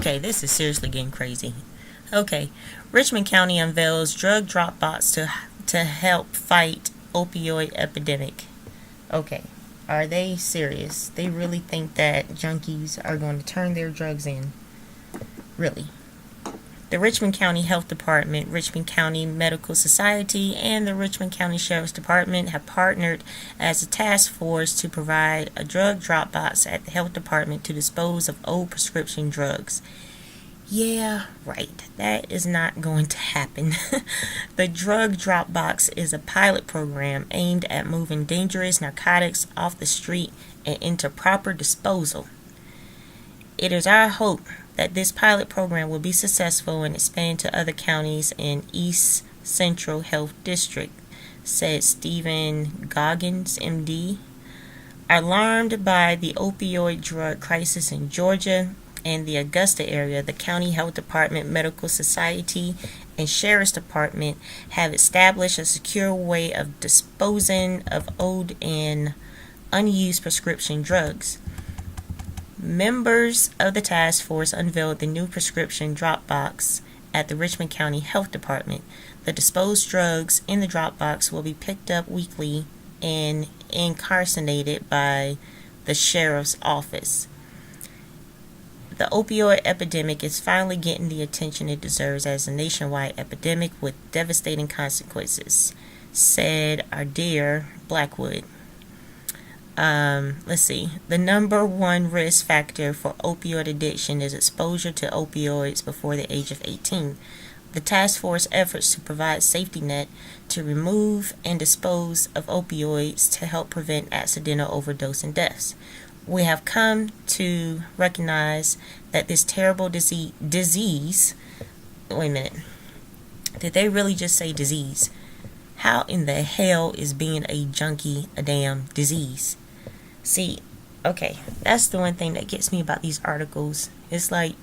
Okay, this is seriously getting crazy. Okay, Richmond County unveils drug drop box to help fight opioid epidemic. Okay, are they serious? They really think that junkies are going to turn their drugs in? Really? The Richmond County Health Department, Richmond County Medical Society, and the Richmond County Sheriff's Department have partnered as a task force to provide a drug drop box at the health department to dispose of old prescription drugs. Yeah, right. That is not going to happen. The drug drop box is a pilot program aimed at moving dangerous narcotics off the street and into proper disposal. It is our hope that this pilot program will be successful and expand to other counties in East Central Health District, said Stephen Goggins, MD. Alarmed by the opioid drug crisis in Georgia and the Augusta area, the County Health Department, Medical Society, and Sheriff's Department have established a secure way of disposing of old and unused prescription drugs. Members of the task force unveiled the new prescription drop box at the Richmond County Health Department. The disposed drugs in the drop box will be picked up weekly and incarcerated by the sheriff's office. The opioid epidemic is finally getting the attention it deserves as a nationwide epidemic with devastating consequences, said Adair Blackwood. Let's see. The number one risk factor for opioid addiction is exposure to opioids before the age of 18. The task force efforts to provide safety net to remove and dispose of opioids to help prevent accidental overdose and deaths. We have come to recognize that this terrible disease. Wait a minute. Did they really just say disease? How in the hell is being a junkie a damn disease? See, okay, that's the one thing that gets me about these articles. It's like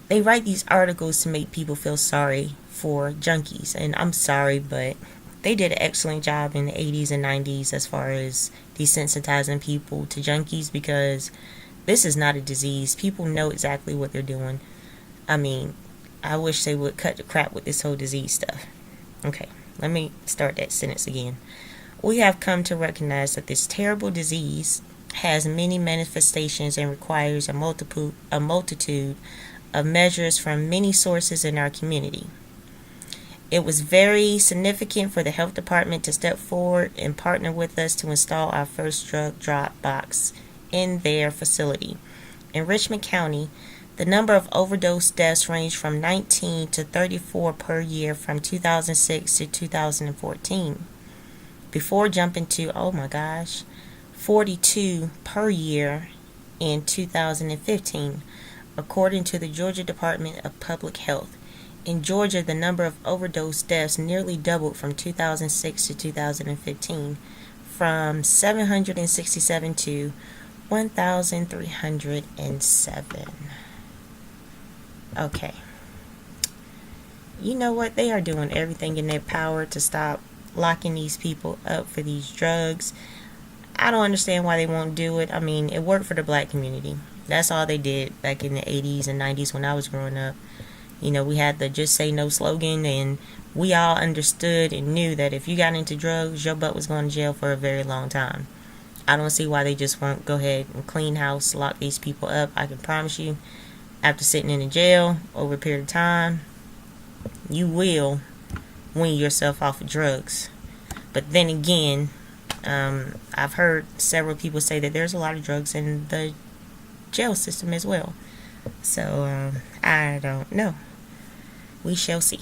they write these articles to make people feel sorry for junkies. And I'm sorry, but they did an excellent job in the 80s and 90s as far as desensitizing people to junkies, because this is not a disease. People know exactly what they're doing. I mean, I wish they would cut the crap with this whole disease stuff. Okay, let me start that sentence again. We have come to recognize that this terrible disease has many manifestations and requires a multitude of measures from many sources in our community. It was very significant for the health department to step forward and partner with us to install our first drug drop box in their facility. In Richmond County, the number of overdose deaths ranged from 19 to 34 per year from 2006 to 2014. Before jumping to, 42 per year in 2015, according to the Georgia Department of Public Health. In Georgia, the number of overdose deaths nearly doubled from 2006 to 2015, from 767 to 1,307. Okay. You know what? They are doing everything in their power to stop locking these people up for these drugs. I don't understand why they won't do it. I mean, it worked for the black community. That's all they did back in the 80s and 90s when I was growing up. You know, we had the Just Say No slogan, and we all understood and knew that if you got into drugs, your butt was going to jail for a very long time. I don't see why they just won't go ahead and clean house, lock these people up. I can promise you, after sitting in a jail over a period of time, you will wean yourself off of drugs. But then again, I've heard several people say that there's a lot of drugs in the jail system as well. So, I don't know. We shall see.